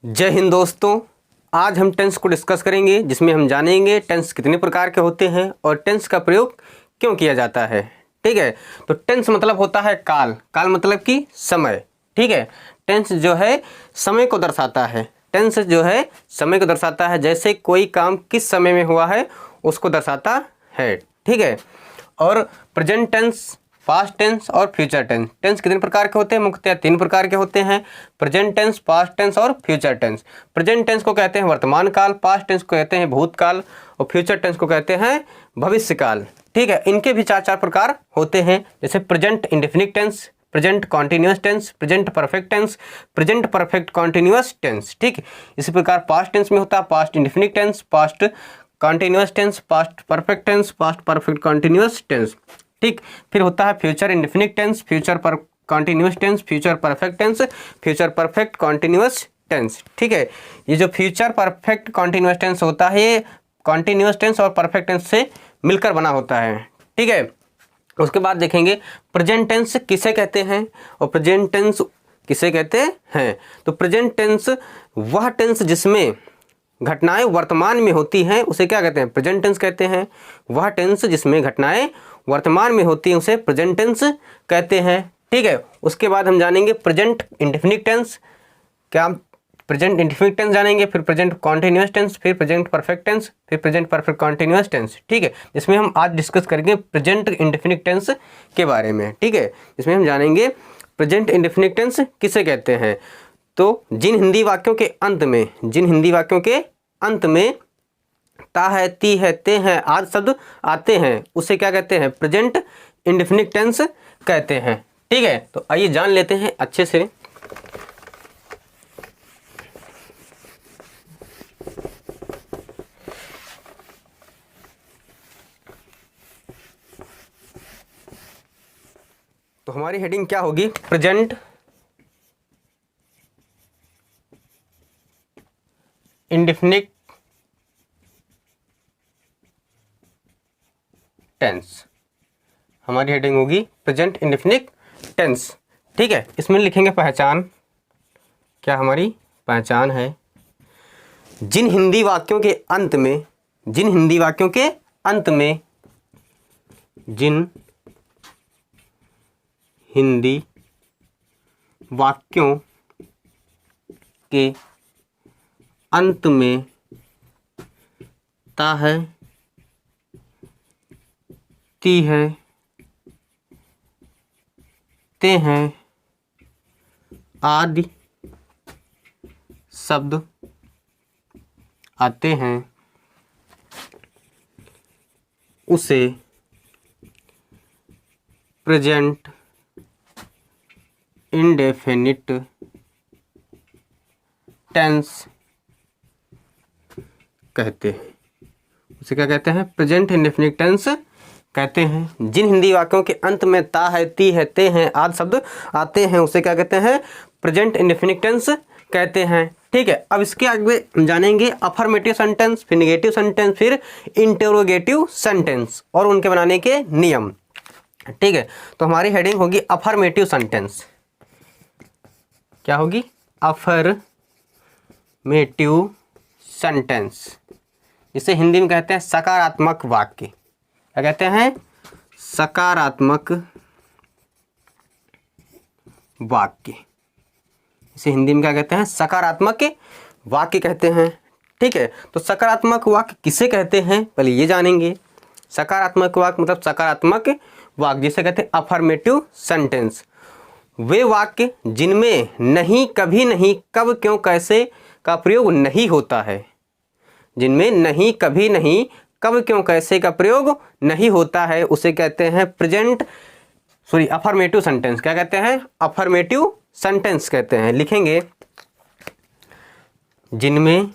जय हिंद दोस्तों। आज हम टेंस को डिस्कस करेंगे, जिसमें हम जानेंगे टेंस कितने प्रकार के होते हैं और टेंस का प्रयोग क्यों किया जाता है। ठीक है, तो टेंस मतलब होता है काल। काल मतलब कि समय। ठीक है, टेंस जो है समय को दर्शाता है। टेंस जो है समय को दर्शाता है, जैसे कोई काम किस समय में हुआ है उसको दर्शाता है। ठीक है, और प्रेजेंट टेंस, पास्ट टेंस और फ्यूचर टेंस। टेंस कितने प्रकार के होते हैं? मुख्यतः 3 प्रकार के होते हैं, प्रेजेंट टेंस, पास्ट टेंस और फ्यूचर टेंस। प्रेजेंट टेंस को कहते हैं वर्तमान काल, पास्ट टेंस को कहते हैं भूतकाल और फ्यूचर टेंस को कहते हैं भविष्य काल। ठीक है, इनके भी 4 प्रकार होते हैं, जैसे present indefinite tense, present continuous tense, present perfect tense, present perfect continuous tense. ठीक, इसी प्रकार पास्ट टेंस में होता है past indefinite tense, past continuous tense, past perfect tense, past perfect continuous tense. ठीक, फिर होता है फ्यूचर इंडेफिनिट टेंस, फ्यूचर पर continuous tense, future perfect tense, future perfect continuous tense. ठीक है, ये जो फ्यूचर परफेक्ट कॉन्टिन्यूअस टेंस होता है ये कॉन्टिन्यूअस टेंस और परफेक्ट टेंस से मिलकर बना होता है। ठीक है, उसके बाद देखेंगे प्रेजेंट टेंस किसे कहते हैं और प्रेजेंट टेंस किसे कहते हैं। तो प्रेजेंट टेंस वह टेंस जिसमें घटनाएं वर्तमान में होती हैं उसे क्या कहते हैं? प्रेजेंट टेंस कहते हैं। वह टेंस जिसमें घटनाएं वर्तमान में होती हैं उसे प्रेजेंट टेंस कहते हैं। ठीक है, उसके बाद हम जानेंगे प्रेजेंट इंडेफिनिट टेंस। क्या प्रेजेंट इंडेफिनिट टेंस जानेंगे, फिर प्रेजेंट कॉन्टिन्यूअस टेंस, फिर प्रेजेंट परफेक्ट टेंस, फिर प्रेजेंट परफेक्ट कॉन्टिन्यूअस टेंस। ठीक है, जिसमें हम आज डिस्कस करेंगे प्रेजेंट इंडेफिनिट टेंस के बारे में। ठीक है, जिसमें हम जानेंगे प्रेजेंट इंडेफिनिट टेंस किसे कहते हैं। तो जिन हिंदी वाक्यों के अंत में ता है, ती है, ते हैं आदि शब्द आते हैं उसे क्या कहते हैं? प्रेजेंट इंडेफिनिट टेंस कहते हैं। ठीक है, तो आइए जान लेते हैं अच्छे से। तो हमारी हेडिंग क्या होगी? Present indefinite tense. हमारी हेडिंग होगी प्रेजेंट इंडेफिनिट टेंस। ठीक है, इसमें लिखेंगे पहचान। क्या हमारी पहचान है? जिन हिंदी वाक्यों के अंत में, जिन हिंदी वाक्यों के अंत में, जिन हिंदी वाक्यों के अंत में ता है, ती है, ते हैं आदि शब्द आते हैं उसे प्रेजेंट इंडेफिनिट टेंस कहते हैं। उसे क्या कहते हैं? प्रेजेंट इंडेफिनिट टेंस कहते हैं। जिन हिंदी वाक्यों के अंत में ता है, ती है, ते हैं आदि शब्द आते हैं उसे क्या कहते हैं? प्रेजेंट इंडेफिनिट टेंस कहते हैं। ठीक है, अब इसके आगे हम जानेंगे अफर्मेटिव सेंटेंस, फिर नेगेटिव सेंटेंस, फिर इंटरोगेटिव सेंटेंस और उनके बनाने के नियम। ठीक है, तो हमारी हेडिंग होगी अफर्मेटिव सेंटेंस। क्या होगी? अफर्मेटिव सेंटेंस, जिसे हिंदी में कहते हैं सकारात्मक वाक्य। क्या कहते हैं? सकारात्मक वाक्य। इसे हिंदी में क्या कहते हैं? सकारात्मक वाक्य कहते हैं। ठीक है, तो सकारात्मक वाक्य किसे कहते हैं पहले ये जानेंगे। सकारात्मक वाक्य मतलब सकारात्मक वाक्य जिसे कहते हैं अफर्मेटिव सेंटेंस। वे वाक्य जिनमें नहीं, कभी नहीं, कब, क्यों, कैसे का प्रयोग नहीं होता है। जिनमें नहीं, कभी नहीं, कब, क्यों, कैसे का प्रयोग नहीं होता है उसे कहते हैं अफर्मेटिव सेंटेंस। क्या कहते हैं? अफर्मेटिव सेंटेंस कहते हैं। लिखेंगे जिनमें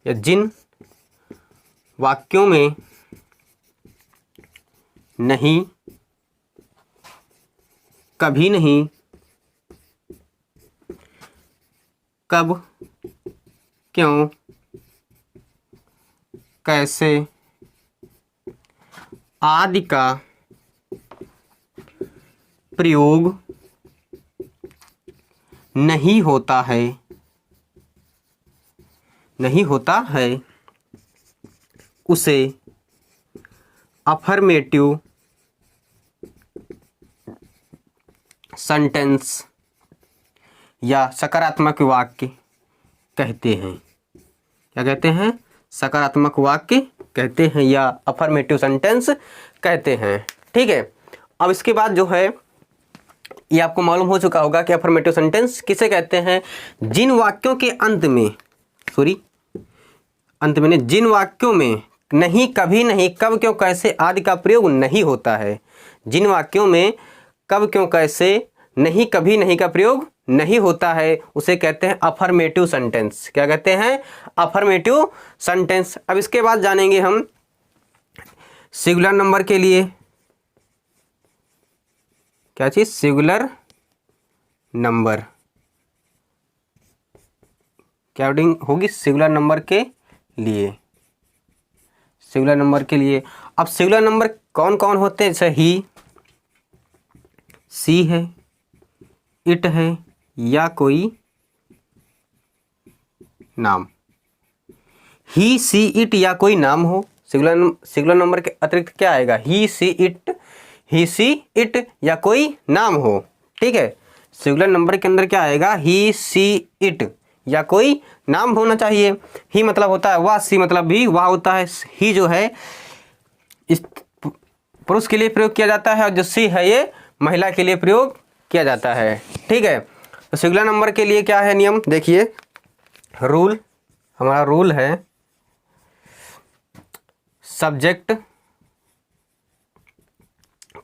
या जिन वाक्यों में नहीं, कभी नहीं, कब, क्यों, कैसे आदि का प्रयोग नहीं होता है नहीं होता है उसे अफर्मेटिव सेंटेंस या सकारात्मक वाक्य कहते हैं। क्या कहते हैं? सकारात्मक वाक्य कहते हैं या अफर्मेटिव सेंटेंस कहते हैं। ठीक है, अब इसके बाद जो है ये आपको मालूम हो चुका होगा कि अफर्मेटिव सेंटेंस किसे कहते हैं। जिन वाक्यों के अंत में जिन वाक्यों में नहीं, कभी नहीं, कब, क्यों, कैसे आदि का प्रयोग नहीं होता है। जिन वाक्यों में कब, क्यों, कैसे, नहीं, कभी नहीं का प्रयोग नहीं होता है उसे कहते हैं अफर्मेटिव सेंटेंस। क्या कहते हैं? Affirmative sentence. अब इसके बाद जानेंगे हम सिंगुलर नंबर के लिए। क्या चीज? Singular number. क्या वर्डिंग होगी सिंगुलर नंबर के लिए? सिंगुलर नंबर के लिए अब सिंगुलर नंबर कौन कौन होते हैं? जैसे ही, सी है, इट है या कोई नाम। ही, सी, इट या कोई नाम हो। सिंगुलर नंबर के अतिरिक्त क्या आएगा? ही, सी, इट या कोई नाम हो। ठीक है, सिंगुलर नंबर के अंदर क्या आएगा? ही, सी, इट या कोई नाम होना चाहिए। ही मतलब होता है वह, सी मतलब भी वह होता है। ही जो है इस पुरुष के लिए प्रयोग किया जाता है और जो सी है ये महिला के लिए प्रयोग किया जाता है। ठीक है, तो सिंगुलर नंबर के लिए क्या है नियम? देखिए, रूल, हमारा रूल है सब्जेक्ट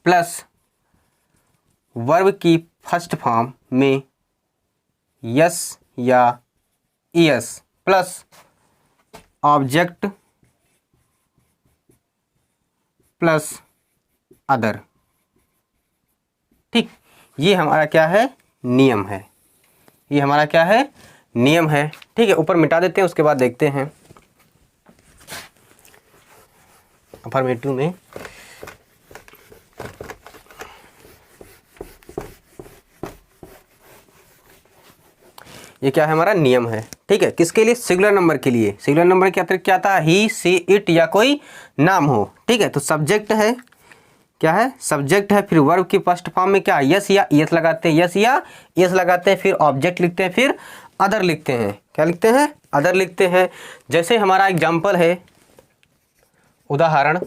प्लस वर्ब की फर्स्ट फॉर्म में यस या ES plus object plus other. ठीक, ये हमारा क्या है? नियम है। ये हमारा क्या है? नियम है। ठीक है, ऊपर मिटा देते हैं, उसके बाद देखते हैं अफर्मेटिव में। ये क्या है? हमारा नियम है। ठीक है, किसके लिए? सिंगुलर नंबर के लिए। सिंगुलर नंबर के अतिरिक्त क्या आता है? ही, सी, इट या कोई नाम हो। ठीक है, तो सब्जेक्ट है, क्या है? सब्जेक्ट है, फिर वर्ब की फर्स्ट फॉर्म में क्या? यस या यस लगाते हैं, यस या यस लगाते हैं, फिर ऑब्जेक्ट लिखते हैं, फिर अदर लिखते हैं। क्या लिखते हैं? अदर लिखते हैं। जैसे हमारा एग्जाम्पल है, उदाहरण,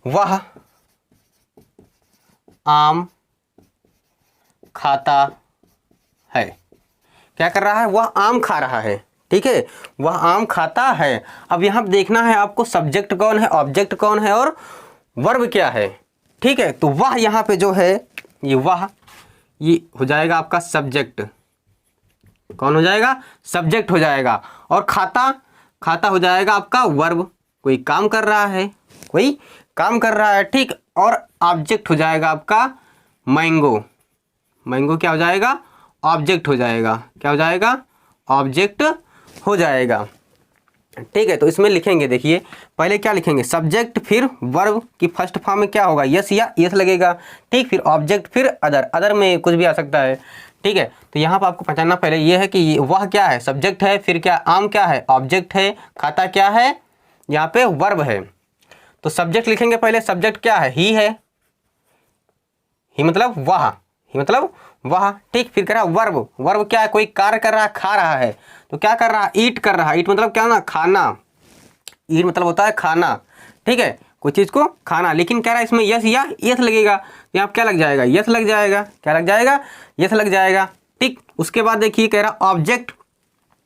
वह आम खाता है। क्या कर रहा है? वह आम खा रहा है। ठीक है, वह आम खाता है। अब यहाँ देखना है आपको सब्जेक्ट कौन है, ऑब्जेक्ट कौन है और वर्ब क्या है। ठीक है, तो वह यहाँ पे जो है ये वह, ये हो जाएगा आपका सब्जेक्ट। कौन हो जाएगा? सब्जेक्ट हो जाएगा। और खाता, खाता हो जाएगा आपका वर्ब। कोई काम कर रहा है, कोई काम कर रहा है। ठीक, और ऑब्जेक्ट हो जाएगा आपका मैंगो। मैंगो क्या हो जाएगा? ऑब्जेक्ट हो जाएगा। क्या हो जाएगा? ऑब्जेक्ट हो जाएगा। ठीक है, तो इसमें लिखेंगे, देखिए पहले क्या लिखेंगे? सब्जेक्ट, फिर वर्ब की फर्स्ट फॉर्म में क्या होगा? यस या यस लगेगा। ठीक, फिर ऑब्जेक्ट, फिर अदर। अदर में कुछ भी आ सकता है। ठीक है, तो यहाँ पर आपको पहचानना पहले ये है कि वह क्या है? सब्जेक्ट है, फिर क्या? आम क्या है? ऑब्जेक्ट है, खाता क्या है? यहाँ पे वर्ब है। तो सब्जेक्ट लिखेंगे पहले। सब्जेक्ट क्या है? ही है, ही मतलब वह, ही मतलब वह। ठीक, फिर कह वर्ब। वर्ब क्या है? कोई कार्य कर रहा है, खा रहा है। तो क्या कर रहा है? ईट कर रहा है। ईट मतलब क्या ना? खाना। ईट मतलब होता है खाना। ठीक है, कोई चीज़ को खाना। लेकिन कह रहा है इसमें यस या यस लगेगा, तो यहाँ क्या लग जाएगा? यस लग जाएगा। क्या लग जाएगा? यस लग जाएगा। ठीक, उसके बाद देखिए कह रहा ऑब्जेक्ट,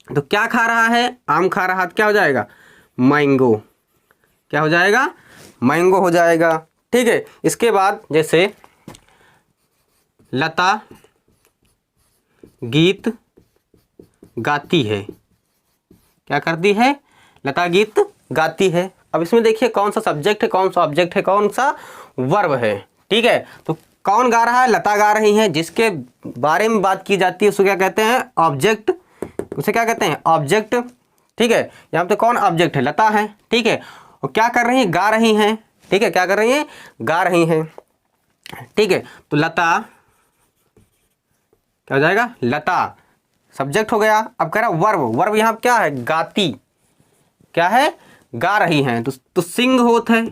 तो क्या खा रहा है? आम खा रहा है, तो क्या हो जाएगा? मैंगो। क्या हो जाएगा? मैंगो हो जाएगा। ठीक है, इसके बाद जैसे लता गीत गाती है। क्या करती है? लता गीत गाती है। अब इसमें देखिए कौन सा सब्जेक्ट है, कौन सा ऑब्जेक्ट है, कौन सा वर्ब है। ठीक है, तो कौन गा रहा है? लता गा रही है। जिसके बारे में बात की जाती है उसको क्या कहते हैं? ऑब्जेक्ट। उसे क्या कहते हैं? ऑब्जेक्ट। ठीक है, यहाँ पे कौन ऑब्जेक्ट है? लता है। ठीक है, और क्या कर रही हैं? गा रही हैं। ठीक है, क्या कर रही हैं? गा रही हैं। ठीक है, तो लता क्या हो जाएगा? लता सब्जेक्ट हो गया। अब कह रहा वर्ब, वर्ब यहाँ क्या है, गाती, क्या है, गा रही हैं, तो सिंग होत है,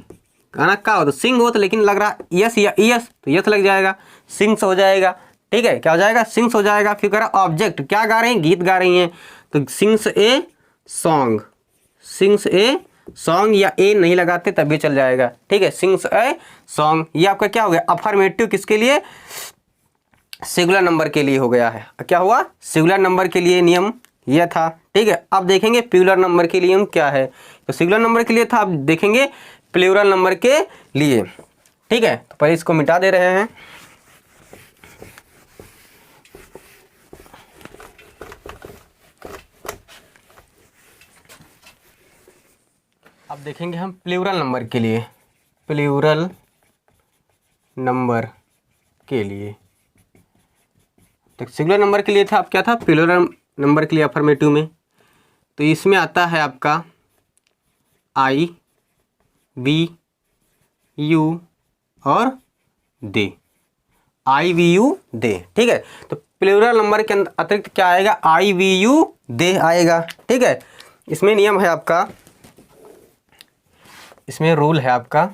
गाना का हो तो सिंग होत, लेकिन लग रहा यस या यस, तो यस लग जाएगा, सिंग्स हो जाएगा। ठीक है, क्या हो जाएगा, सिंग्स हो जाएगा। फिर कह रहा ऑब्जेक्ट, क्या गा रही हैं, गीत गा रही हैं, तो sings a song, sings a song, या ए नहीं लगाते तब भी चल जाएगा। ठीक है, सिंग्स ए सॉन्ग, ये आपका क्या हो गया, अफर्मेटिव किसके लिए, सिंगुलर नंबर के लिए हो गया है। क्या हुआ, सिंगुलर नंबर के लिए नियम यह था। ठीक है, अब देखेंगे प्लूरल नंबर के लिए नियम क्या है। तो सिंगुलर नंबर के लिए था, अब देखेंगे प्लूरल नंबर के लिए। ठीक है, तो पहले इसको मिटा दे रहे हैं। अब देखेंगे हम प्लूरल नंबर के लिए, प्लूरल नंबर के लिए। तो सिंगुलर नंबर के लिए था, अब क्या था, प्लूरल नंबर के लिए अफर्मेटिव में, तो इसमें आता है आपका आई, वी, यू और दे, आई वी यू दे। ठीक है, तो प्लूरल नंबर के अंदर अतिरिक्त क्या आएगा, आई वी यू दे आएगा। ठीक है, इसमें नियम है आपका, इसमें रूल है आपका।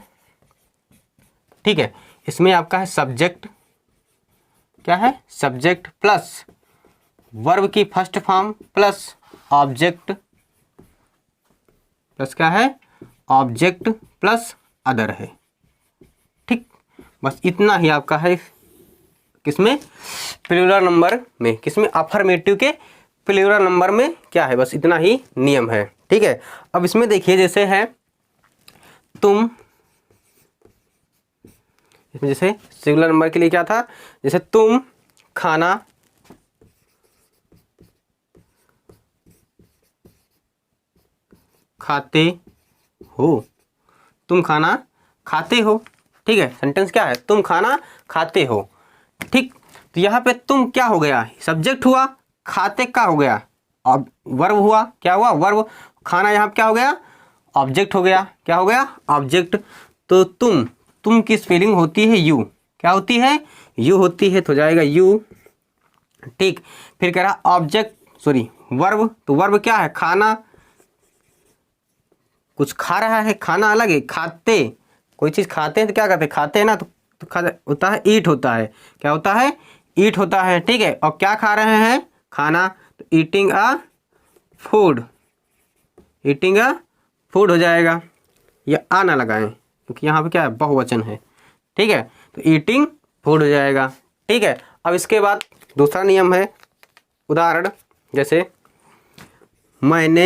ठीक है, इसमें आपका है सब्जेक्ट, क्या है, सब्जेक्ट प्लस वर्ब की first form plus object plus क्या है, ऑब्जेक्ट प्लस अदर है। ठीक, बस इतना ही आपका है किसमें, प्लूरल नंबर में, किसमें, अफर्मेटिव के प्लूरल नंबर में क्या है, बस इतना ही नियम है। ठीक है, अब इसमें देखिए जैसे है तुम, इसमें जैसे सिंगुलर नंबर के लिए क्या था, जैसे तुम खाना खाते हो, तुम खाना खाते हो। ठीक है, सेंटेंस क्या है, तुम खाना खाते हो। ठीक, तो यहाँ पे तुम क्या हो गया, सब्जेक्ट हुआ, खाते का हो गया, अब वर्ब हुआ, क्या हुआ, वर्ब, खाना यहाँ पे क्या हो गया, ऑब्जेक्ट हो गया, क्या हो गया, ऑब्जेक्ट। तो तुम की स्पेलिंग होती है यू, क्या होती है, यू होती है, तो हो जाएगा यू। ठीक, फिर कह रहा ऑब्जेक्ट सॉरी वर्ब, तो वर्ब क्या है, खाना, कुछ खा रहा है, खाना अलग है, खाते, कोई चीज़ खाते हैं तो क्या करते हैं, खाते हैं ना, तो खा होता है, ईट होता है, क्या होता है, ईट होता है। ठीक है, और क्या खा रहे हैं, खाना, तो eating a food, eating a food हो जाएगा, या आ ना लगाएं क्योंकि यहाँ पे क्या है, बहुवचन है। ठीक है, तो ईटिंग फूड हो जाएगा। ठीक है, अब इसके बाद दूसरा नियम है, उदाहरण जैसे मैंने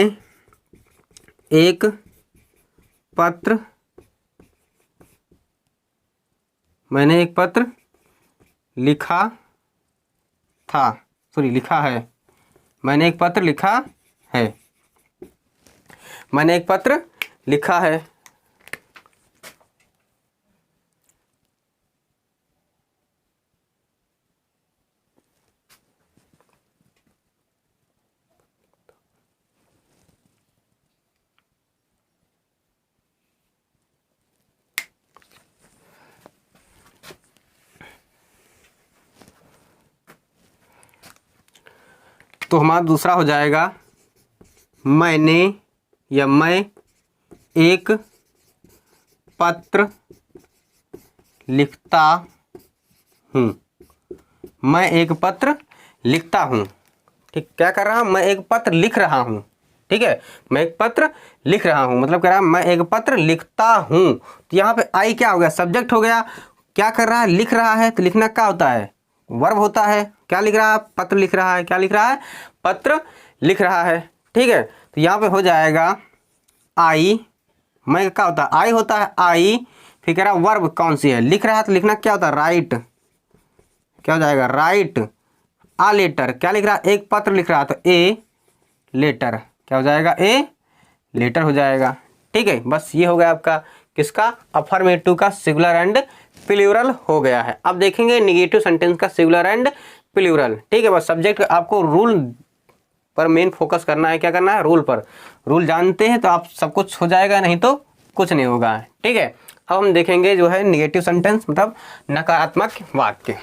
एक पत्र, मैंने एक पत्र लिखा था, सॉरी लिखा है, मैंने एक पत्र लिखा है, मैंने एक पत्र लिखा है। तो हमारा दूसरा हो जाएगा मैंने या मैं एक पत्र लिखता हूँ, मैं एक पत्र लिखता हूँ। ठीक, क्या कर रहा हूँ, मैं एक पत्र लिख रहा हूँ। ठीक है, मैं एक पत्र लिख रहा हूँ, मतलब कह रहा है मैं एक पत्र लिखता हूँ। तो यहाँ पे आई क्या हो गया, सब्जेक्ट हो गया, क्या कर रहा है, लिख रहा है, तो लिखना क्या होता है, वर्ब होता है, क्या लिख रहा है, पत्र लिख रहा है, क्या लिख रहा है, पत्र लिख रहा है। ठीक है, तो यहाँ पे हो जाएगा आई, मैं क्या होता है, आई होता है, आई, फिर कह रहा वर्ब कौन सी है, लिख रहा है, तो लिखना क्या होता है, राइट, क्या हो जाएगा, राइट आ लेटर, क्या लिख रहा है, एक पत्र लिख रहा है, तो ए लेटर, क्या हो जाएगा, ए लेटर हो जाएगा। ठीक है, बस ये हो गया आपका किसका, अफर्मेटिव का सिंगुलर एंड प्लूरल हो गया है। अब देखेंगे निगेटिव सेंटेंस का सिंगुलर एंड प्लूरल। ठीक है, बस सब्जेक्ट आपको रूल पर मेन फोकस करना है, क्या करना है, रूल पर, रूल जानते हैं तो आप सब कुछ हो जाएगा, नहीं तो कुछ नहीं होगा। ठीक है, अब हम देखेंगे जो है निगेटिव सेंटेंस, मतलब नकारात्मक वाक्य।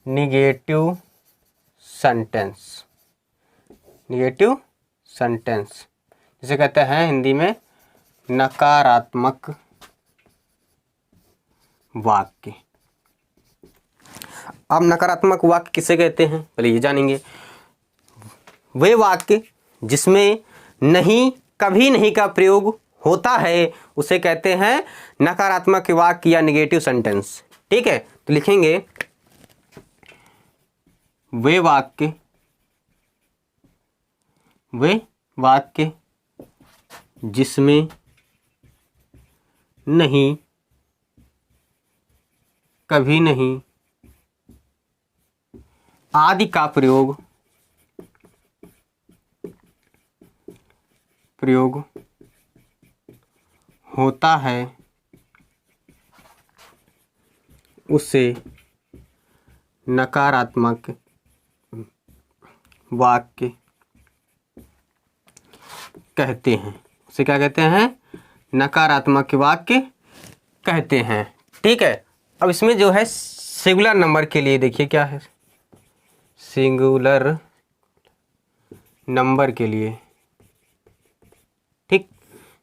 निगेटिव सेंटेंस, निगेटिव सेंटेंस जिसे कहते हैं हिंदी में नकारात्मक वाक्य। अब नकारात्मक वाक्य किसे कहते हैं पहले ये जानेंगे। वे वाक्य जिसमें नहीं, कभी नहीं का प्रयोग होता है उसे कहते हैं नकारात्मक वाक्य या नेगेटिव सेंटेंस। ठीक है, तो लिखेंगे वे वाक्य जिसमें नहीं, कभी नहीं आदि का प्रयोग होता है उसे नकारात्मक वाक्य कहते हैं। उसे क्या कहते हैं? नकारात्मक वाक्य कहते हैं। ठीक है, अब इसमें जो है सिंगुलर नंबर के लिए देखिए क्या है। सिंगुलर नंबर के लिए, ठीक,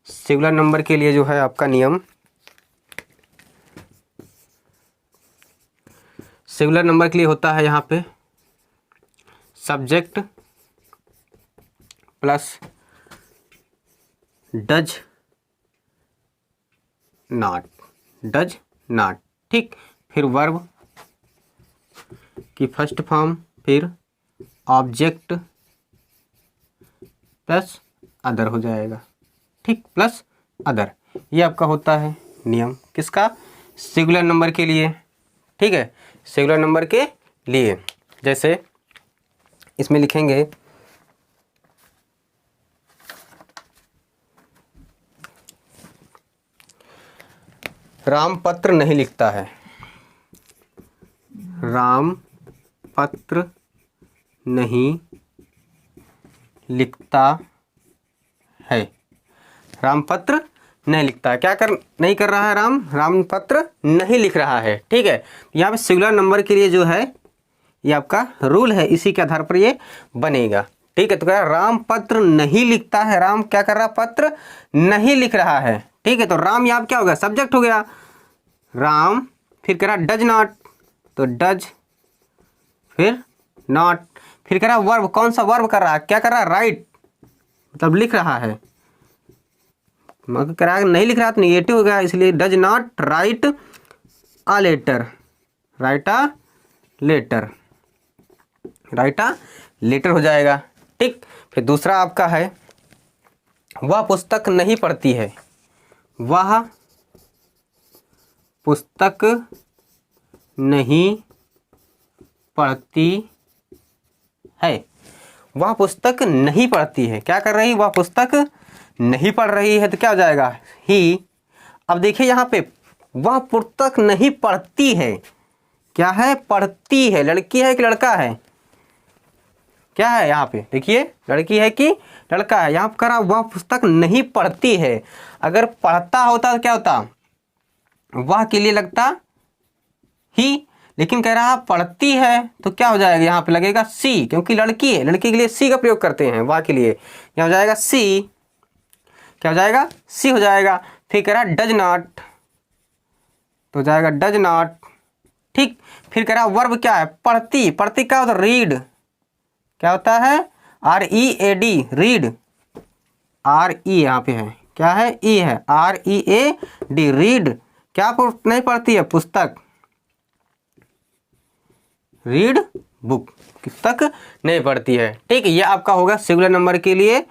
सिंगुलर नंबर के लिए जो है आपका नियम, सिंगुलर नंबर के लिए होता है यहाँ पे सब्जेक्ट प्लस डज नॉट, ठीक, फिर वर्ब की फर्स्ट फॉर्म, फिर ऑब्जेक्ट प्लस अदर हो जाएगा, ठीक, प्लस अदर। ये आपका होता है नियम किसका? सिंगुलर नंबर के लिए। ठीक है, सिंगुलर नंबर के लिए जैसे इसमें लिखेंगे राम पत्र नहीं लिखता है, राम पत्र नहीं लिखता है, राम पत्र नहीं लिखता है। क्या नहीं कर रहा है? राम पत्र नहीं लिख रहा है। ठीक है, यहाँ पे सिंगुलर नंबर के लिए जो है ये आपका रूल है, इसी के आधार पर ये बनेगा। ठीक है, तो कह रहा राम पत्र नहीं लिखता है, राम क्या कर रहा? पत्र नहीं लिख रहा है। ठीक है, तो राम यहाँ क्या हो गया? सब्जेक्ट हो गया राम, फिर कह रहा डज नॉट, तो डज, फिर नॉट, फिर कह रहा वर्ब, कौन सा वर्ब कर रहा है? क्या कर रहा है? राइट, मतलब लिख रहा है। मगर कह रहा है नहीं लिख रहा तो निगेटिव हो गया, इसलिए does not write a letter, write a letter, write a letter हो जाएगा। ठीक, फिर दूसरा आपका है वह पुस्तक नहीं पढ़ती है, वह पुस्तक नहीं पढ़ती है, वह पुस्तक नहीं पढ़ती है। क्या कर रही है? वह पुस्तक नहीं पढ़ रही है, तो क्या हो जाएगा? ही। अब देखिए यहाँ पे वह पुस्तक नहीं पढ़ती है, क्या है? पढ़ती है। लड़की है कि लड़का है? क्या है यहाँ पे? देखिए लड़की है कि लड़का है। यहाँ पर करा वह पुस्तक नहीं पढ़ती है, अगर पढ़ता होता तो क्या होता? वह के लिए लगता ही, लेकिन कह रहा पढ़ती है तो क्या हो जाएगा? यहाँ पे लगेगा सी, क्योंकि लड़की है, लड़की के लिए सी का प्रयोग करते हैं वह के लिए। यहाँ हो जाएगा सी, क्या हो जाएगा? सी हो जाएगा। फिर कह रहा डज नॉट, तो हो जाएगा डज नॉट। ठीक, फिर कह रहा वर्ब क्या है? पढ़ती, पढ़ती क्या होता है? रीड, क्या होता है? READ, रीड, RE यहाँ पे है, क्या है? E है, READ, रीड। क्या नहीं पढ़ती है? पुस्तक, रीड बुक, पुस्तक नहीं पढ़ती है। ठीक है, ये आपका होगा सिंगुलर नंबर के लिए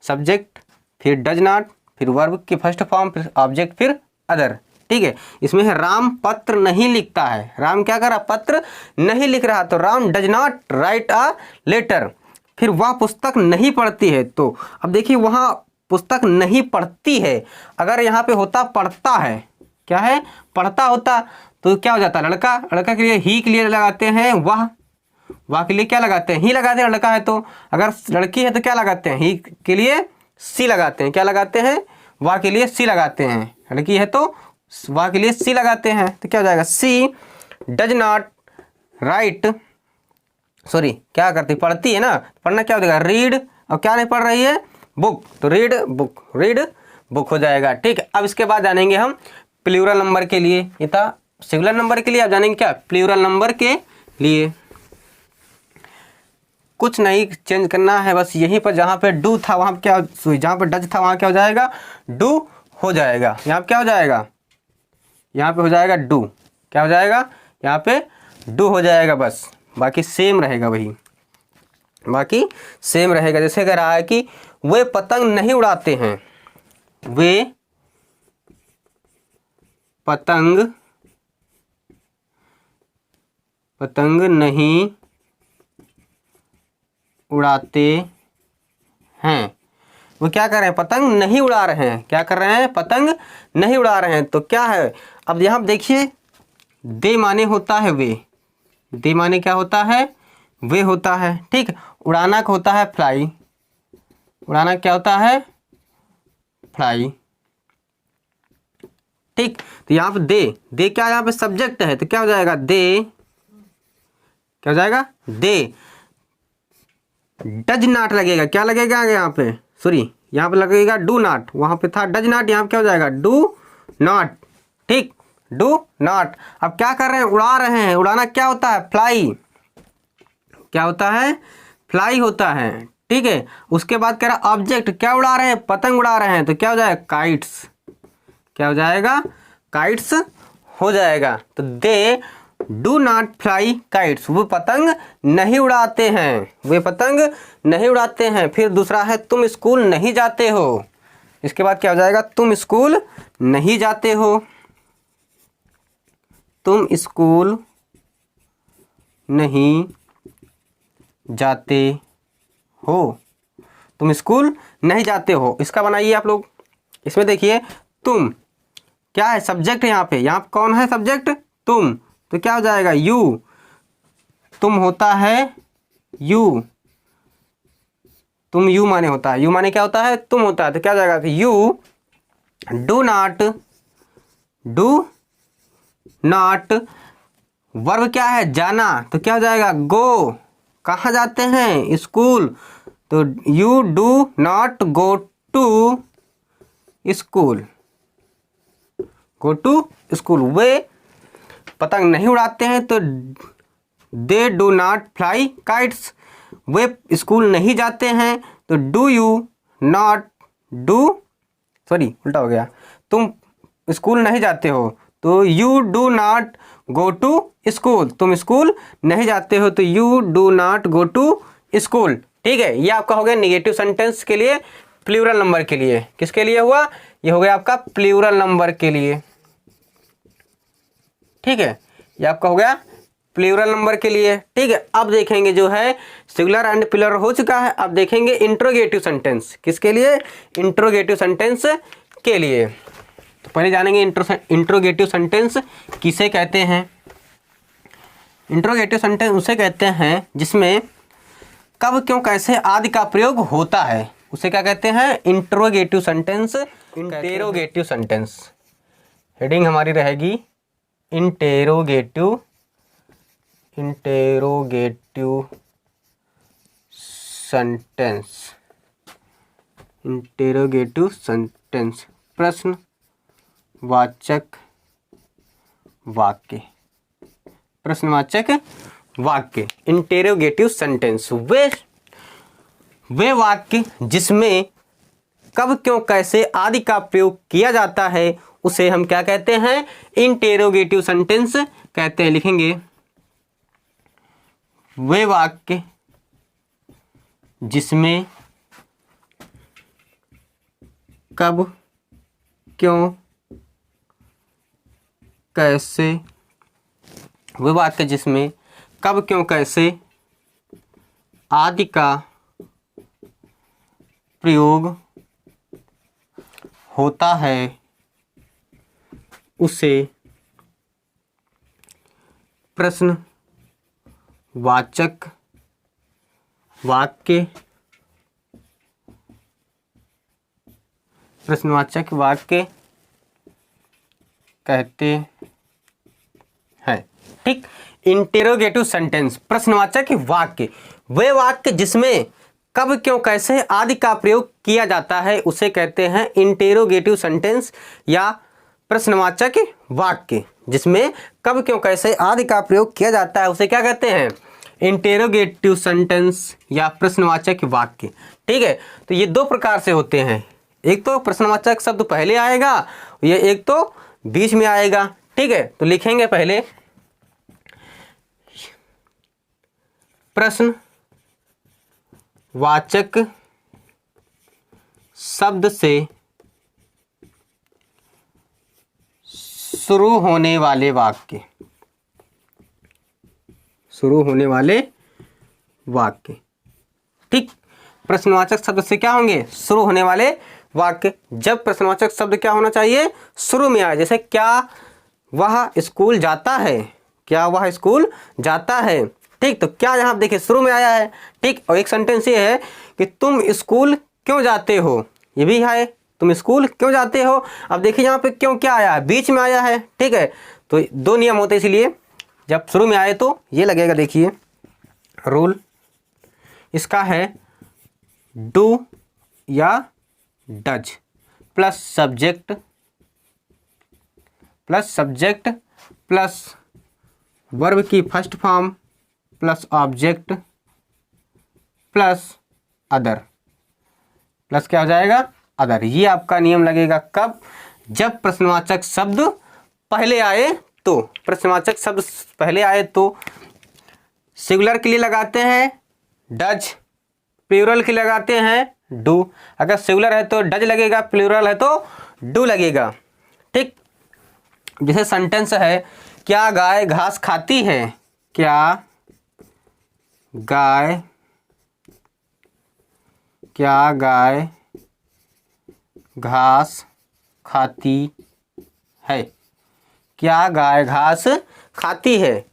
सब्जेक्ट, फिर डज नॉट, फिर वर्ब की फर्स्ट फॉर्म, फिर ऑब्जेक्ट, फिर अदर। ठीक है, इसमें है राम पत्र नहीं लिखता है, राम क्या कर रहा? पत्र नहीं लिख रहा, तो Ram does not write a letter. फिर वह पुस्तक नहीं पढ़ती है, तो अब देखिए वहाँ पुस्तक नहीं पढ़ती है, अगर यहाँ पे होता पढ़ता है, क्या है? पढ़ता होता तो क्या हो जाता? लड़का, लड़का के लिए ही के लिए लगाते हैं वह के लिए क्या लगाते हैं? ही लगाते हैं लड़का है तो। अगर लड़की है तो क्या लगाते हैं? ही के लिए सी लगाते हैं, क्या लगाते हैं? वह के लिए सी लगाते हैं। लड़की है तो वह के लिए सी लगाते हैं, तो क्या हो जाएगा? सी डज नॉट राइट, सॉरी क्या करती, पढ़ती है ना, पढ़ना क्या हो जाएगा रीड, और क्या नहीं पढ़ रही है बुक, तो रीड बुक, रीड बुक हो जाएगा। ठीक है, अब इसके बाद जानेंगे हम प्लूरल नंबर के लिए, ये था सिंगुलर नंबर के लिए, अब जानेंगे क्या प्लूरल नंबर के लिए। कुछ नहीं चेंज करना है, बस यहीं पर जहाँ पे डू था वहाँ क्या, जहाँ पर डज था वहाँ क्या हो जाएगा डू हो जाएगा, यहाँ पे क्या हो जाएगा, यहाँ पे हो जाएगा डू, क्या हो जाएगा यहाँ पे डू हो जाएगा, बस बाकी सेम रहेगा, वही बाकी सेम रहेगा। जैसे कह रहा है कि वे पतंग नहीं उड़ाते हैं, वे पतंग नहीं उड़ाते हैं, वो क्या कर रहे हैं पतंग नहीं उड़ा रहे हैं, क्या कर रहे हैं पतंग नहीं उड़ा रहे हैं, तो क्या है अब यहाँ देखिए दे माने होता है वे, दे माने क्या होता है वे होता है, ठीक, उड़ाना का होता है फ्लाई, उड़ाना क्या होता है फ्लाई, ठीक, तो यहाँ पे दे क्या यहाँ पे सब्जेक्ट है, तो क्या हो जाएगा दे, क्या हो जाएगा दे, डज नॉट लगेगा, क्या लगेगा यहाँ पे सॉरी यहाँ पे लगेगा डू नॉट, वहाँ पे था डज नॉट, यहाँ पे क्या हो जाएगा डू नॉट, ठीक डू नॉट। अब क्या कर रहे हैं उड़ा रहे हैं, उड़ाना क्या होता है फ्लाई, क्या होता है फ्लाई होता है, ठीक है। उसके बाद कह रहा ऑब्जेक्ट, क्या उड़ा रहे हैं पतंग उड़ा रहे हैं, तो क्या हो जाएगा काइट्स, क्या हो जाएगा काइट्स हो जाएगा, तो they do not fly kites, वो पतंग नहीं उड़ाते हैं, वे पतंग नहीं उड़ाते हैं। फिर दूसरा है तुम स्कूल नहीं जाते हो, इसके बाद क्या हो जाएगा तुम स्कूल नहीं जाते हो, तुम स्कूल नहीं जाते हो, तुम स्कूल नहीं जाते हो, इसका बनाइए आप लोग। इसमें देखिए तुम क्या है सब्जेक्ट, यहाँ पे कौन है सब्जेक्ट तुम, तो क्या हो जाएगा यू, तुम होता है यू, तुम यू माने होता है, यू माने क्या होता है तुम होता है, तो क्या हो जाएगा यू डू नॉट, वर्ब क्या है जाना, तो क्या हो जाएगा गो, कहाँ जाते हैं स्कूल, तो you do not go to school, go to school, वे पतंग नहीं उड़ाते हैं, तो they do not fly kites, वे स्कूल नहीं जाते हैं, तो do you not do, sorry उल्टा हो गया, तुम स्कूल नहीं जाते हो, तो you do not go to school, तुम स्कूल नहीं जाते हो, तो you do not go to school, ठीक है। ये आपका हो गया नेगेटिव सेंटेंस के लिए, प्लूरल नंबर के लिए, किसके लिए हुआ ये हो गया आपका प्लूरल नंबर के लिए, ठीक है, ये आपका हो गया प्लूरल नंबर के लिए, ठीक है। अब देखेंगे जो है सिंगुलर एंड प्लूरल हो चुका है, अब देखेंगे इंट्रोगेटिव सेंटेंस, किसके लिए इंट्रोगेटिव सेंटेंस के लिए। तो पहले जानेंगे इंट्रोगेटिव सेंटेंस किसे कहते हैं। इंट्रोगेटिव सेंटेंस उसे कहते हैं जिसमें कब क्यों कैसे आदि का प्रयोग होता है, उसे क्या कहते हैं interrogative sentence, interrogative sentence. Heading हमारी रहेगी इंटेरोगेटिव सेंटेंस, इंटेरोगेटिव सेंटेंस प्रश्नवाचक वाक्य, प्रश्नवाचक वाक्य, इंटेरोगेटिव सेंटेंस वे वाक्य जिसमें कब क्यों कैसे आदि का प्रयोग किया जाता है उसे हम क्या कहते हैं इंटेरोगेटिव सेंटेंस कहते हैं। लिखेंगे वे वाक्य जिसमें कब क्यों कैसे, वे वाक्य जिसमें कब क्यों कैसे आदि का प्रयोग होता है उसे प्रश्नवाचक वाक्य, प्रश्नवाचक वाक्य कहते हैं। ठीक। इंटेरोगेटिव सेंटेंस, प्रश्नवाचक वाक्य, वे वाक्य जिसमें कब क्यों कैसे आदि का प्रयोग किया जाता है उसे कहते हैं इंटेरोगेटिव सेंटेंस या प्रश्नवाचक वाक्य। जिसमें कब क्यों कैसे आदि का प्रयोग किया जाता है उसे क्या कहते हैं? इंटेरोगेटिव सेंटेंस या प्रश्नवाचक वाक्य। ठीक है, तो ये दो प्रकार से होते हैं, एक तो प्रश्नवाचक शब्द पहले आएगा, ये एक तो बीच में आएगा। ठीक है, तो लिखेंगे पहले प्रश्नवाचक शब्द से शुरू होने वाले वाक्य, शुरू होने वाले वाक्य। ठीक, प्रश्नवाचक शब्द से क्या होंगे? शुरू होने वाले वाक्य। जब प्रश्नवाचक शब्द क्या होना चाहिए? शुरू में आए। जैसे क्या वह स्कूल जाता है, क्या वह स्कूल जाता है। ठीक, तो क्या यहाँ देखिए शुरू में आया है। ठीक, और एक सेंटेंस ये है कि तुम स्कूल क्यों जाते हो, ये भी है, तुम स्कूल क्यों जाते हो। अब देखिए यहाँ पे क्यों क्या आया है? बीच में आया है। ठीक है, तो दो नियम होते हैं, इसलिए जब शुरू में आए तो ये लगेगा। देखिए रूल इसका है डू या does plus subject plus verb की first form plus object plus other, plus क्या हो जाएगा? अदर। ये आपका नियम लगेगा कब? जब प्रश्नवाचक शब्द पहले आए तो। प्रश्नवाचक शब्द पहले आए तो सिंगुलर के लिए लगाते हैं डज, प्लूरल के लिए लगाते हैं डू। अगर सिंगुलर है तो डज लगेगा, प्लूरल है तो डू लगेगा। ठीक, जैसे सेंटेंस है क्या गाय घास खाती है, क्या गाय घास खाती है, क्या गाय घास खाती है।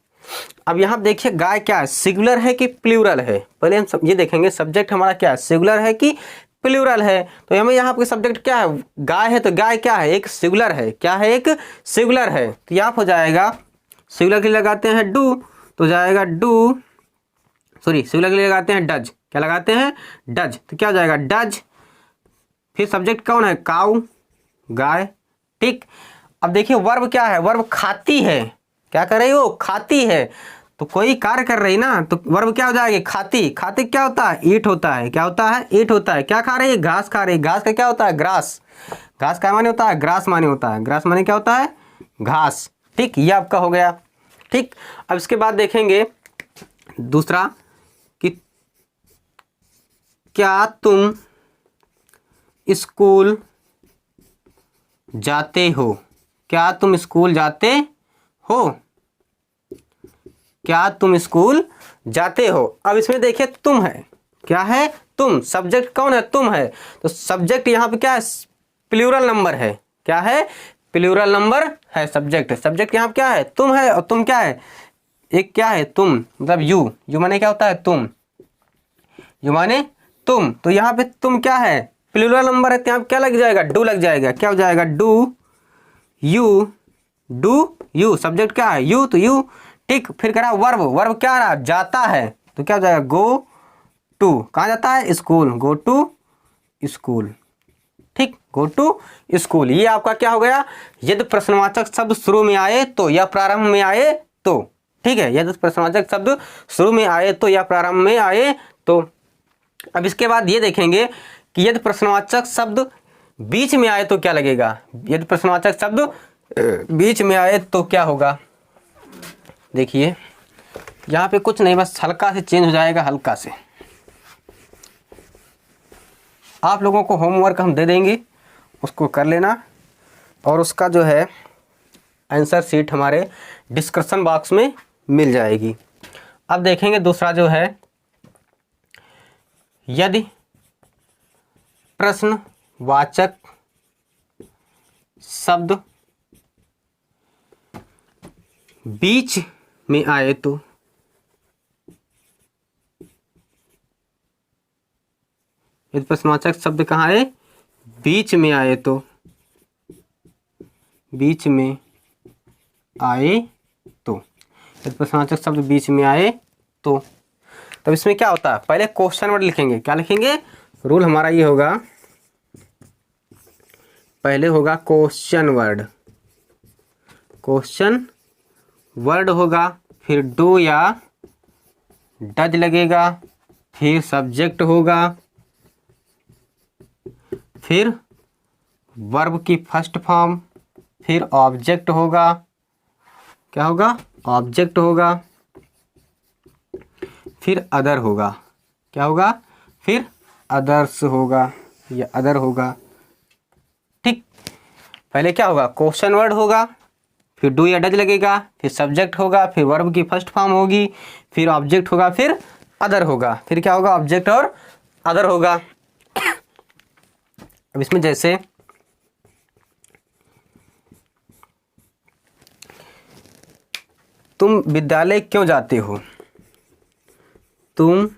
अब यहाँ देखिए गाय क्या है, सिंगुलर है कि प्लूरल है? पहले हम ये देखेंगे सब्जेक्ट हमारा क्या है, सिंगुलर है कि प्लूरल है। तो हमें यहाँ पे सब्जेक्ट क्या है? गाय है, तो गाय क्या है? एक सिंगुलर है। क्या है? एक सिंगुलर है। तो यहाँ हो जाएगा सिंगुलर के लिए लगाते हैं डू, तो जाएगा डू, सॉरी सिंगुलर के लिए लगाते हैं डज, क्या लगाते हैं? डज, तो क्या हो जाएगा? डज। फिर सब्जेक्ट कौन है? काऊ, गाय। ठीक, अब देखिए वर्ब क्या है? वर्ब खाती है। क्या कर रही हो? खाती है। तो कोई कार्य कर रही ना, तो वर्ब क्या हो जाएगी? खाती। खाती क्या होता है? ईट होता है। क्या होता है? ईट होता है। क्या खा रही है? घास खा रही है। घास का क्या होता है? ग्रास। घास का माने होता है? ग्रास माने होता है। ग्रास माने क्या होता है? घास। ठीक, ये आपका हो गया। ठीक, अब इसके बाद देखेंगे दूसरा कि क्या तुम स्कूल जाते हो, क्या तुम स्कूल जाते हो, क्या तुम स्कूल जाते हो। अब इसमें देखिए तुम है, क्या है? तुम। सब्जेक्ट कौन है? तुम है। तो सब्जेक्ट यहाँ पे क्या है? प्लूरल नंबर है। क्या है? प्लूरल नंबर है सब्जेक्ट। सब्जेक्ट यहाँ पे क्या है? तुम है, और तुम क्या है? एक क्या है? तुम, मतलब यू। यू माने क्या होता है? तुम। यू माने तुम। तो यहाँ पे तुम क्या है? प्लूरल नंबर है, तो यहाँ क्या लग जाएगा? डू लग जाएगा। क्या हो जाएगा? Do you, do you. Subject क्या है? यू, तो यू। ठीक, फिर करा वर्ब। वर्ब क्या रहा? जाता है, तो क्या हो जाएगा? Go to. कहाँ जाता है? स्कूल। Go to school. ठीक, गो टू स्कूल। ये आपका क्या हो गया? यदि प्रश्नवाचक शब्द शुरू में आए तो या प्रारंभ में आए तो। ठीक है, यदि प्रश्नवाचक शब्द शुरू में आए तो या प्रारंभ में आए तो। अब इसके बाद ये देखेंगे कि यदि प्रश्नवाचक शब्द बीच में आए तो क्या लगेगा। यदि प्रश्नवाचक शब्द बीच में आए तो क्या होगा? देखिए यहाँ पे कुछ नहीं, बस हल्का से चेंज हो जाएगा, हल्का से। आप लोगों को होमवर्क हम दे देंगे, उसको कर लेना, और उसका जो है आंसर शीट हमारे डिस्क्रिप्शन बॉक्स में मिल जाएगी। अब देखेंगे दूसरा जो है, यदि प्रश्नवाचक शब्द बीच में आए तो। यदि प्रश्नवाचक शब्द कहाँ आए? बीच में आए तो। बीच में आए तो यदि प्रश्नवाचक शब्द बीच में आए तो तब इसमें क्या होता है, पहले क्वेश्चन वर्ड लिखेंगे। क्या लिखेंगे, रूल हमारा ये होगा, पहले होगा क्वेश्चन वर्ड, क्वेश्चन वर्ड होगा, फिर डू या डज लगेगा, फिर सब्जेक्ट होगा, फिर वर्ब की फर्स्ट फॉर्म, फिर ऑब्जेक्ट होगा। क्या होगा, ऑब्जेक्ट होगा, फिर अदर होगा। क्या होगा, फिर अदर्स होगा या अदर होगा। ठीक, पहले क्या होगा, क्वेश्चन वर्ड होगा, फिर डू या डज लगेगा, फिर सब्जेक्ट होगा, फिर वर्ब की फर्स्ट फॉर्म होगी, फिर ऑब्जेक्ट होगा, फिर अदर होगा। फिर क्या होगा, ऑब्जेक्ट और अदर होगा। अब इसमें जैसे तुम विद्यालय क्यों जाते हो, तुम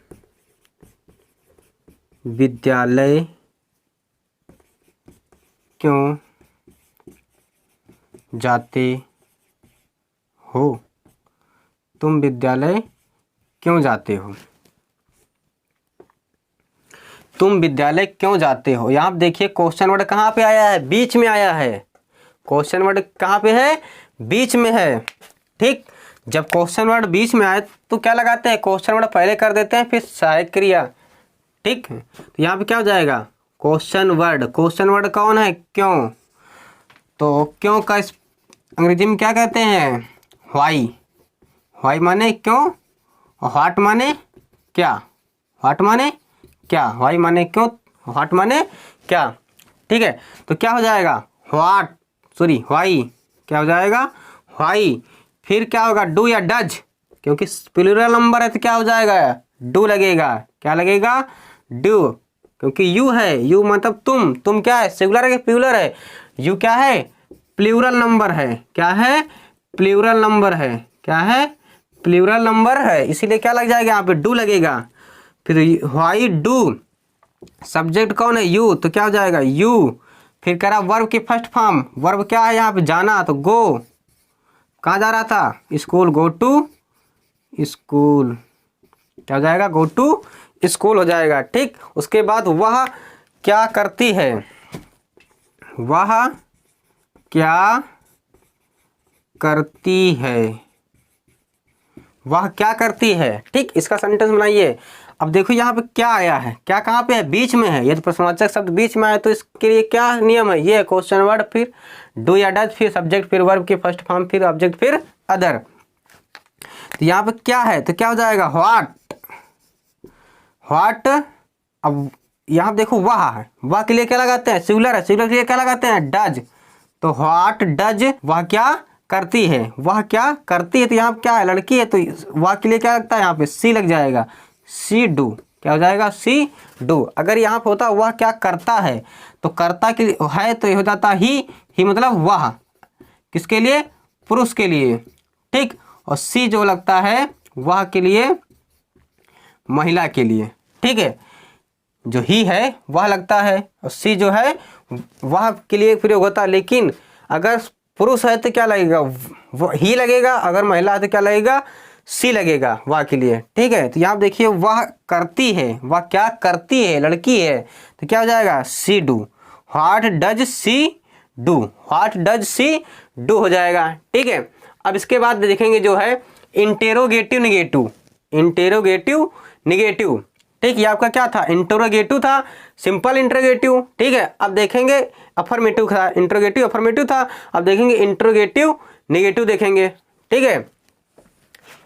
विद्यालय क्यों जाते हो, तुम विद्यालय क्यों जाते हो, तुम विद्यालय क्यों जाते हो। यहाँ आप देखिए क्वेश्चन वर्ड कहाँ पे आया है, बीच में आया है। क्वेश्चन वर्ड कहाँ पे है, बीच में है। ठीक, जब क्वेश्चन वर्ड बीच में आए तो क्या लगाते हैं, क्वेश्चन वर्ड पहले कर देते हैं, फिर सहायक क्रिया। ठीक, तो यहाँ पे क्या हो जाएगा, क्वेश्चन वर्ड। क्वेश्चन वर्ड कौन है, क्यों। तो क्यों का इस अंग्रेजी में क्या कहते हैं, व्हाई। व्हाई माने क्यों, और व्हाट माने क्या। व्हाट माने क्या, व्हाई माने क्यों, व्हाट माने क्या। ठीक है, तो क्या हो जाएगा, व्हाई। क्या हो जाएगा, व्हाई। फिर क्या होगा, डू या डज, क्योंकि प्लूरल नंबर है तो क्या हो जाएगा, डू लगेगा। क्या लगेगा, डू, क्योंकि यू है, यू मतलब तुम क्या है, सिंगुलर है कि प्लूरल है, यू क्या है, प्लूरल नंबर है। क्या है, प्लूरल नंबर है। क्या है, प्लूरल नंबर है, इसीलिए क्या लग जाएगा, यहाँ पे डू लगेगा। फिर व्हाई डू, सब्जेक्ट कौन है, यू, तो क्या हो जाएगा, यू। फिर कह रहा वर्ब की फर्स्ट फॉर्म, वर्ब क्या है यहाँ पे, जाना, तो गो। कहाँ जा रहा था, स्कूल, गो टू स्कूल। क्या हो जाएगा, गो टू स्कूल हो जाएगा। ठीक, उसके बाद वह क्या करती है, वह क्या करती है, वह क्या करती है। ठीक, इसका सेंटेंस बनाइए। अब देखो यहाँ पे क्या आया है, क्या कहाँ पे है, बीच में है। यदि प्रश्नवाचक शब्द बीच में आए तो इसके लिए क्या नियम है, ये क्वेश्चन वर्ड, फिर डू या डज, फिर सब्जेक्ट, फिर वर्ब की फर्स्ट फॉर्म, फिर ऑब्जेक्ट, फिर अदर। तो यहाँ पे क्या है, तो क्या हो जाएगा, व्हाट। अब यहाँ देखो वह है, वह के लिए क्या लगाते हैं, सिंगुलर है, सिंगुलर के लिए क्या लगाते हैं, डज। तो व्हाट डज, वह क्या करती है, वह क्या करती है। तो यहाँ क्या है, लड़की है, तो वह के लिए क्या लगता है, यहाँ पे सी लग जाएगा, सी डू। क्या हो जाएगा, सी डू। अगर यहाँ पे होता वह क्या करता है, तो करता के लिए है तो ये हो जाता ही मतलब वह, किसके लिए, पुरुष के लिए। ठीक, और सी जो लगता है वह के लिए, महिला के लिए। ठीक है, जो ही है वह लगता है, और सी जो है वह के लिए प्रयोग होता है। लेकिन अगर पुरुष है तो क्या लगेगा, वो ही लगेगा, अगर महिला है तो क्या लगेगा, सी लगेगा वह के लिए। ठीक है, तो यहाँ देखिए वह करती है, वह क्या करती है, लड़की है, तो क्या हो जाएगा, she do. What does she do, what does she do हो जाएगा। ठीक है, अब इसके बाद देखेंगे जो है इंटेरोगेटिव निगेटिव, इंटेरोगेटिव निगेटिव। ठीक, ये आपका क्या था, इंटरोगेटिव था, सिंपल इंटरोगेटिव। ठीक है, अब देखेंगे अफर्मेटिव था, इंटरोगेटिव अफर्मेटिव था, अब देखेंगे इंटरोगेटिव नेगेटिव देखेंगे। ठीक है,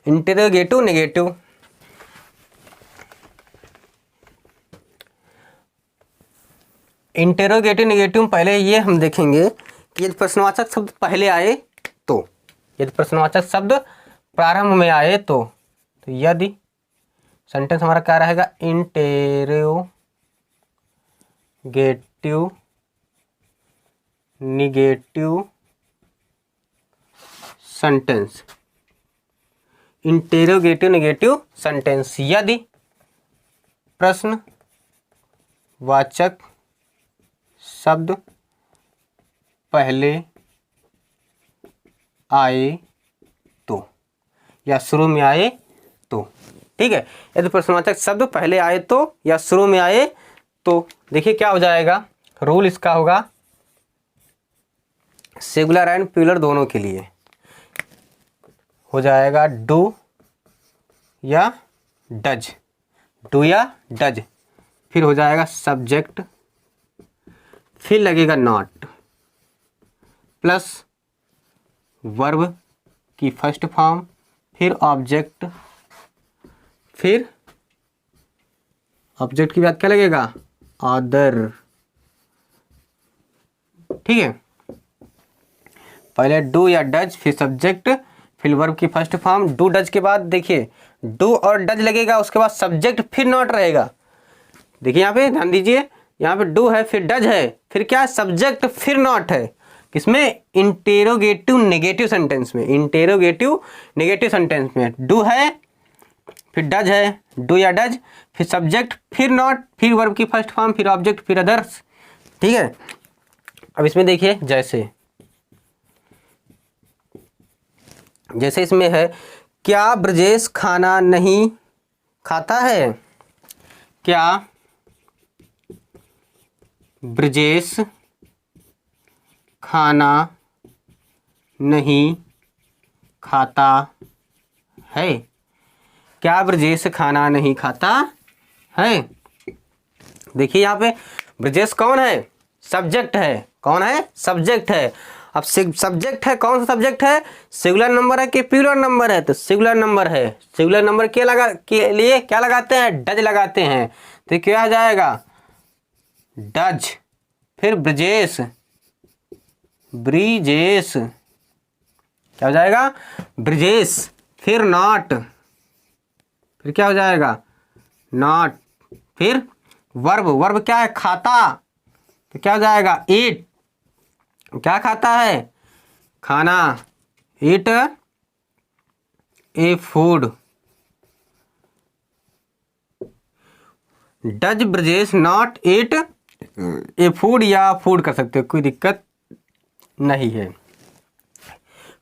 इंटरोगेटिव नेगेटिव। इंटरोगेटिव नेगेटिव पहले ये हम देखेंगे कि यदि प्रश्नवाचक शब्द पहले आए तो, यदि प्रश्नवाचक शब्द प्रारंभ में आए तो यदि सेंटेंस हमारा क्या रहेगा, interrogative negative sentence, interrogative negative sentence. यदि प्रश्नवाचक शब्द पहले आए तो, या शुरू में आए तो। ठीक है, यदि प्रश्नवाचक शब्द पहले आए तो या शुरू में आए तो देखिए क्या हो जाएगा। रूल इसका होगा सिंगुलर एंड प्लूरल दोनों के लिए हो जाएगा डू या डज, डू या डज, फिर हो जाएगा सब्जेक्ट, फिर लगेगा नॉट, प्लस वर्ब की फर्स्ट फॉर्म, फिर ऑब्जेक्ट, फिर ऑब्जेक्ट की बात क्या लगेगा अदर। ठीक है, पहले डू या डज, फिर सब्जेक्ट, फिर वर्ब की फर्स्ट फॉर्म। डू डज के बाद देखिए डू और डज लगेगा, उसके बाद सब्जेक्ट, फिर नॉट रहेगा। देखिए यहाँ पे ध्यान दीजिए, यहाँ पे डू है, फिर डज है, फिर क्या है सब्जेक्ट, फिर नॉट है। किसमें? इंटेरोगेटिव नेगेटिव सेंटेंस में, इंटेरोगेटिव नेगेटिव सेंटेंस में डू है, फिर डज है, डू या डज, फिर सब्जेक्ट, फिर नॉट, फिर वर्ब की फर्स्ट फॉर्म, फिर ऑब्जेक्ट, फिर अदर्स। ठीक है, अब इसमें देखिए जैसे इसमें है क्या ब्रजेश खाना नहीं खाता है? क्या ब्रजेश खाना नहीं खाता है? क्या ब्रजेश खाना नहीं खाता है? देखिए यहाँ पे ब्रजेश कौन है? सब्जेक्ट है। कौन है? सब्जेक्ट है। अब सब्जेक्ट है, कौन सा सब्जेक्ट है? सिंगुलर नंबर है कि प्लूरल नंबर है? तो सिंगुलर नंबर है। सिंगुलर नंबर के लिए क्या लगाते हैं? डज लगाते हैं। तो क्या आ जाएगा? डज, फिर ब्रजेश, ब्रिजेश, क्या हो जाएगा? ब्रजेश, फिर नॉट, फिर क्या हो जाएगा? नॉट, फिर वर्ब, वर्ब क्या है? खाता, तो क्या हो जाएगा? ईट, क्या खाता है? खाना, eat a food. Does Brajesh not eat a food, या फूड कर सकते हो, कोई दिक्कत नहीं है।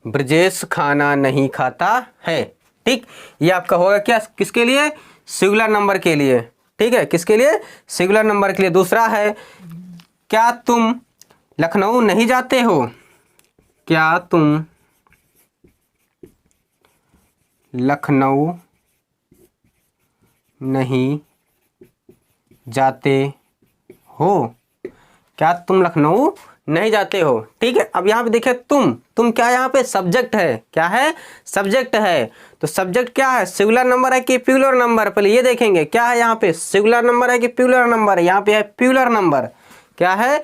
ब्रजेश खाना नहीं खाता है। ठीक, ये आपका होगा क्या? किसके लिए? सिंगुलर नंबर के लिए। ठीक है, किसके लिए? सिंगुलर नंबर के लिए। दूसरा है क्या तुम लखनऊ नहीं जाते हो? क्या तुम लखनऊ नहीं जाते हो? क्या तुम लखनऊ नहीं जाते हो? ठीक है, अब यहाँ पे देखिए तुम क्या यहाँ पे सब्जेक्ट है। क्या है? सब्जेक्ट है। तो सब्जेक्ट क्या है? सिंगुलर नंबर है कि प्लूरल नंबर? पहले ये देखेंगे क्या है यहाँ पे, सिंगुलर नंबर है कि प्लूरल नंबर है? यहाँ पे है प्लूरल नंबर। क्या है?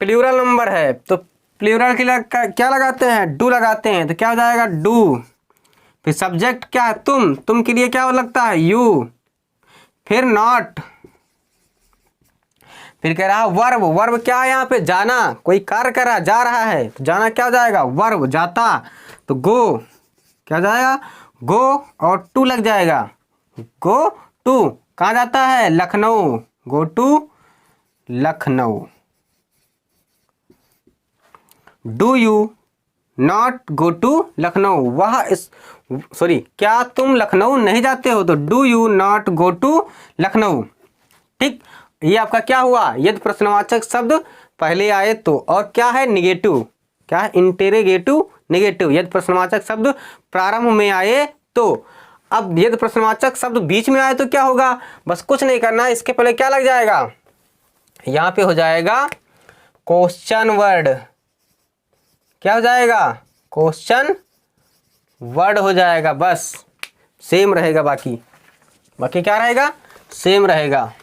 प्लूरल नंबर है। तो प्लूरल के लिए क्या लगाते हैं? डू लगाते हैं। तो क्या हो जाएगा? डू, फिर सब्जेक्ट क्या है? तुम के लिए क्या लगता है? यू, फिर नॉट, फिर कह रहा वर्ब, वर्ब क्या है यहाँ पे? जाना, कोई कार्य कर रहा, जा रहा है, तो जाना क्या हो जाएगा? वर्ब, जाता। तो गो, क्या हो जाएगा? गो और टू लग जाएगा। गो टू, कहाँ जाता है? Lucknow, go to Lucknow. Do you not go to Lucknow? क्या तुम लखनऊ नहीं जाते हो? तो do you not go to Lucknow. ठीक, ये आपका क्या हुआ? यदि प्रश्नवाचक शब्द पहले आए तो। और क्या है? निगेटिव, क्या है? Interrogative negative. यदि प्रश्नवाचक शब्द प्रारंभ में आए तो। अब यदि प्रश्नवाचक शब्द बीच में आए तो क्या होगा? बस कुछ नहीं करना, इसके पहले क्या लग जाएगा? यहाँ पे हो जाएगा क्वेश्चन वर्ड। क्या हो जाएगा? क्वेश्चन वर्ड हो जाएगा। बस सेम रहेगा, बाकी क्या रहेगा? सेम रहेगा।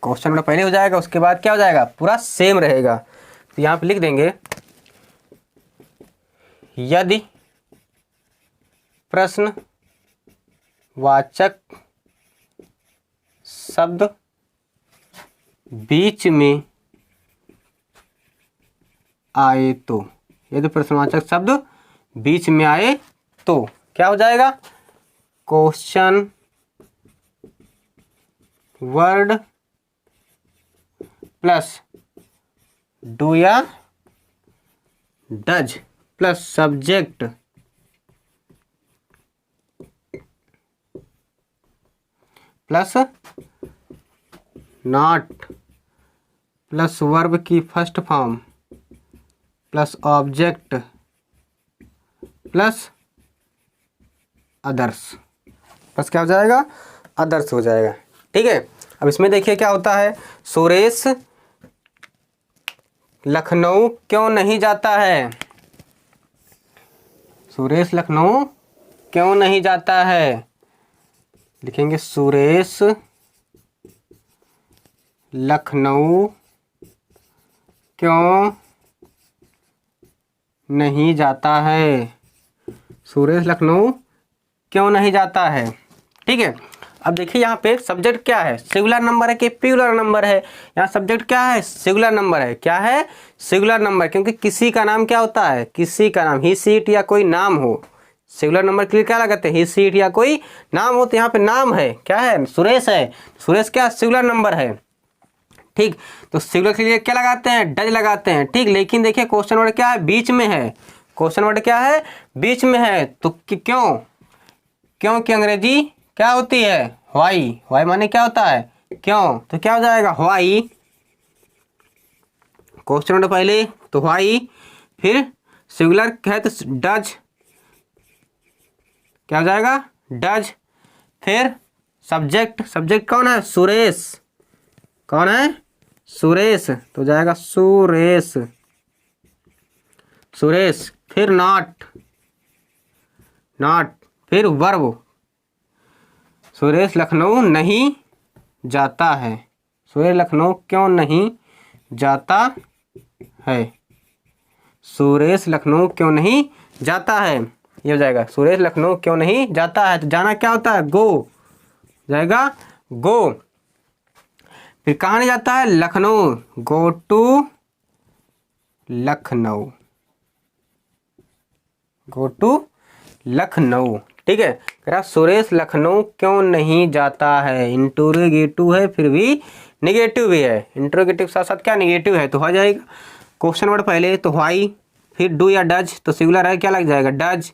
क्वेश्चन वर्ड पहले हो जाएगा, उसके बाद क्या हो जाएगा? पूरा सेम रहेगा। तो यहाँ पे लिख देंगे यदि प्रश्नवाचक शब्द बीच में आए तो। यदि प्रश्नवाचक शब्द बीच में आए तो क्या हो जाएगा? क्वेश्चन वर्ड प्लस डू या does plus subject plus not plus verb की first form plus object plus others, बस क्या हो जाएगा, अदर्स हो जाएगा। ठीक है, अब इसमें देखिए क्या होता है, सुरेश लखनऊ क्यों नहीं जाता है, सुरेश लखनऊ क्यों नहीं जाता है, लिखेंगे सुरेश लखनऊ क्यों नहीं जाता है, सुरेश लखनऊ क्यों नहीं जाता है। ठीक है, अब देखिए यहाँ पे सब्जेक्ट क्या है, सिंगुलर नंबर है कि प्लूरल नंबर है, यहाँ सब्जेक्ट क्या है, सिंगुलर नंबर है, क्या है, सिंगुलर नंबर, क्योंकि किसी का नाम क्या होता है, किसी का नाम, ही सी इट या कोई नाम हो, सिंगुलर नंबर के लिए क्या लगाते हैं, ही सी इट या कोई नाम हो, तो यहाँ पे नाम है, क्या है, सुरेश है, सुरेश क्या सिंगुलर नंबर है। ठीक, तो सिंगुलर के लिए क्या लगाते हैं, डज लगाते हैं। ठीक, लेकिन देखिए क्वेश्चन वर्ड क्या है, बीच में है, क्वेश्चन वर्ड क्या है, बीच में है, तो क्यों, क्यों की अंग्रेजी क्या होती है, व्हाई, व्हाई माने क्या होता है, क्यों, तो क्या हो जाएगा, व्हाई, क्वेश्चन वर्ड पहले तो व्हाई, फिर सिंगुलर है तो डज, क्या हो जाएगा, डज, फिर सब्जेक्ट, सब्जेक्ट कौन है, सुरेश, कौन है, सुरेश, तो जाएगा सुरेश, सुरेश, फिर नॉट, नॉट, फिर वर्ब, सुरेश लखनऊ नहीं जाता है, सुरेश लखनऊ क्यों नहीं जाता है, सुरेश लखनऊ क्यों नहीं जाता है, ये हो जाएगा, सुरेश लखनऊ क्यों नहीं जाता है, तो जाना क्या होता है, गो, जाएगा गो, फिर कहाँ नहीं जाता है, Lucknow, go to Lucknow, go to Lucknow. ठीक है, कह रहा सुरेश लखनऊ क्यों नहीं जाता है, इंटरोगेटिव है फिर भी निगेटिव भी है, इंटरोगेटिव साथ साथ क्या निगेटिव है, तो हो जाएगा क्वेश्चन वर्ड पहले तो व्हाई, फिर डू या डज, तो सिंगुलर है क्या लग जाएगा, डज,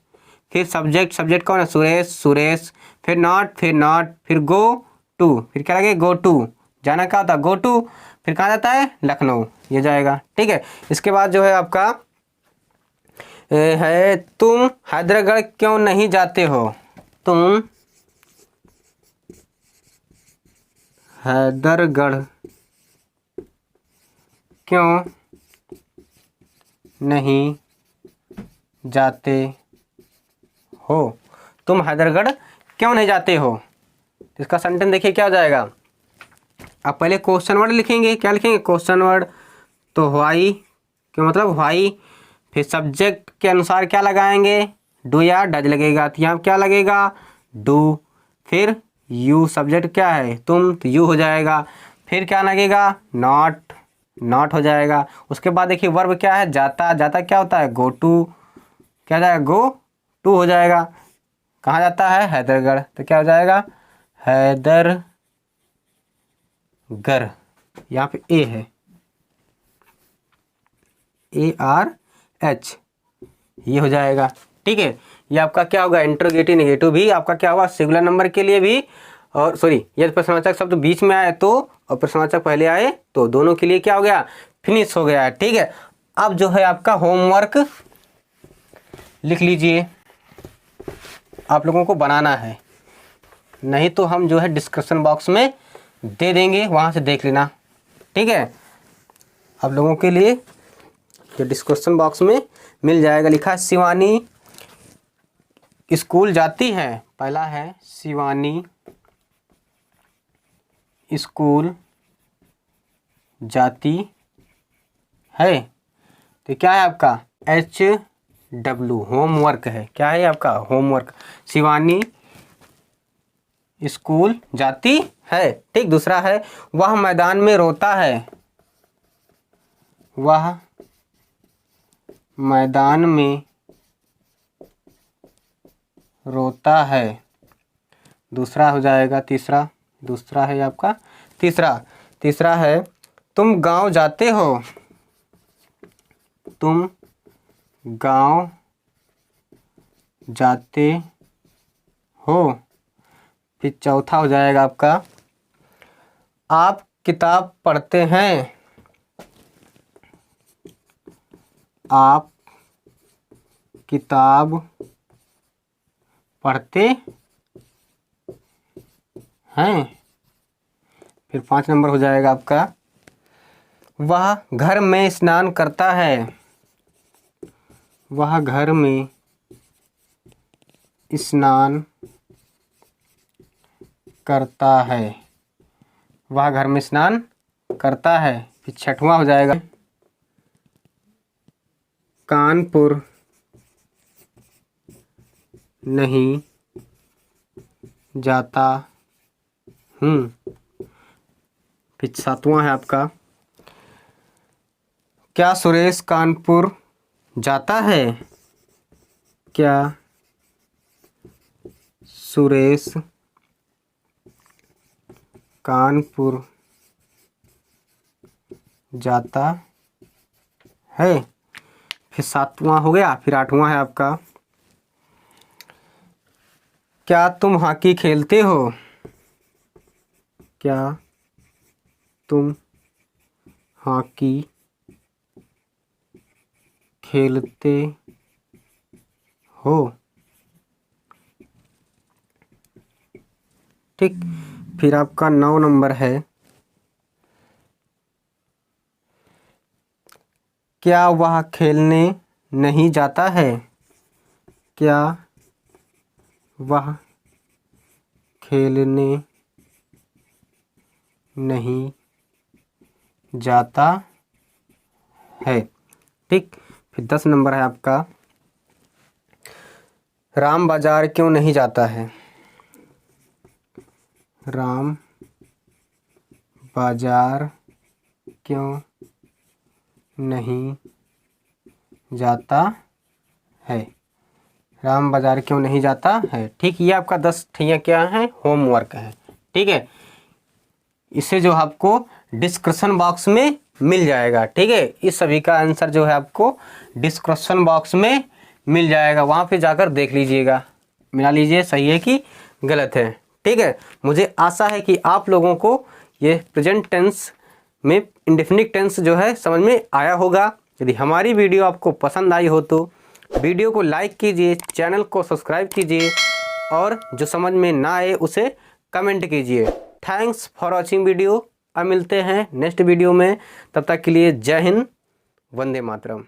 फिर सब्जेक्ट, सब्जेक्ट कौन है, सुरेश, सुरेश, फिर नॉट, फिर गो टू, फिर क्या लगेगा, गो टू, जाना क्या होता है, गो टू, फिर कहाँ जाता है, लखनऊ, ये जाएगा। ठीक है, इसके बाद जो है आपका है तुम हैदराबाद क्यों नहीं जाते हो, तुम हैदराबाद क्यों नहीं जाते हो, तुम हैदराबाद क्यों नहीं जाते हो, इसका सेंटेंस देखिए क्या हो जाएगा, आप पहले क्वेश्चन वर्ड लिखेंगे, क्या लिखेंगे, क्वेश्चन वर्ड, तो व्हाई, क्यों मतलब व्हाई, फिर सब्जेक्ट के अनुसार क्या लगाएंगे, डू या डज लगेगा, तो यहाँ क्या लगेगा, डू, फिर यू, सब्जेक्ट क्या है, तुम, तो यू हो जाएगा, फिर क्या लगेगा, नॉट, नॉट हो जाएगा, उसके बाद देखिए वर्ब क्या है, जाता, जाता क्या होता है, गो टू, क्या हो जाएगा, गो टू हो जाएगा, कहाँ जाता है, हैदरगढ़, तो क्या हो जाएगा, हैदरगढ़, यहाँ पे ए है, ARH, ये हो जाएगा। ठीक है, ये आपका क्या होगा, इंटरोगेटिव निगेटिव भी आपका क्या होगा, सिंगुलर नंबर के लिए भी, और सॉरी यदि प्रश्नवाचक शब्द बीच में आए तो, और प्रश्नवाचक पहले आए तो, दोनों के लिए क्या हो गया, फिनिश हो गया है। ठीक है, अब जो है आपका होमवर्क लिख लीजिए, आप लोगों को बनाना है, नहीं तो हम जो है डिस्कशन बॉक्स में दे देंगे, वहाँ से देख लेना। ठीक है, आप लोगों के लिए जो डिस्कशन बॉक्स में मिल जाएगा, लिखा है शिवानी स्कूल जाती है, पहला है शिवानी स्कूल जाती है, तो क्या है आपका HW, होमवर्क है, क्या है आपका होमवर्क, शिवानी स्कूल जाती है। ठीक, दूसरा है वह मैदान में रोता है, वह मैदान में रोता है, दूसरा हो जाएगा, तीसरा, दूसरा है आपका तीसरा है तुम गांव जाते हो, तुम गांव जाते हो। फिर चौथा हो जाएगा आपका, आप किताब पढ़ते हैं। आप किताब पढ़ते हैं। फिर 5 नंबर हो जाएगा आपका, वह घर में स्नान करता है। वह घर में स्नान करता है। वह घर में स्नान करता है। फिर 6वां हो जाएगा, कानपुर नहीं जाता हूँ। फिर 7वां है आपका, क्या सुरेश कानपुर जाता है। क्या सुरेश कानपुर जाता है। फिर 7वां हो गया। फिर 8वां है आपका, क्या तुम हॉकी खेलते हो। क्या तुम हॉकी खेलते हो। ठीक। फिर आपका 9 नंबर है, क्या वह खेलने नहीं जाता है। क्या वह खेलने नहीं जाता है। ठीक। फिर 10 नंबर है आपका, राम बाजार क्यों नहीं जाता है। राम बाजार क्यों नहीं जाता है। राम बाजार क्यों नहीं जाता है। ठीक। ये आपका 10 ठैया क्या है, होमवर्क है। ठीक है, इसे जो आपको डिस्क्रिप्शन बॉक्स में मिल जाएगा। ठीक है, इस सभी का आंसर जो है आपको डिस्क्रिप्शन बॉक्स में मिल जाएगा, वहाँ पे जाकर देख लीजिएगा, मिला लीजिए सही है कि गलत है। ठीक है, मुझे आशा है कि आप लोगों को ये प्रेजेंट टेंस में इंडेफिनिट टेंस जो है समझ में आया होगा। यदि हमारी वीडियो आपको पसंद आई हो तो वीडियो को लाइक कीजिए, चैनल को सब्सक्राइब कीजिए और जो समझ में ना आए उसे कमेंट कीजिए। Thanks for watching video. अब मिलते हैं नेक्स्ट वीडियो में, तब तक के लिए जय हिंद, वंदे मातरम।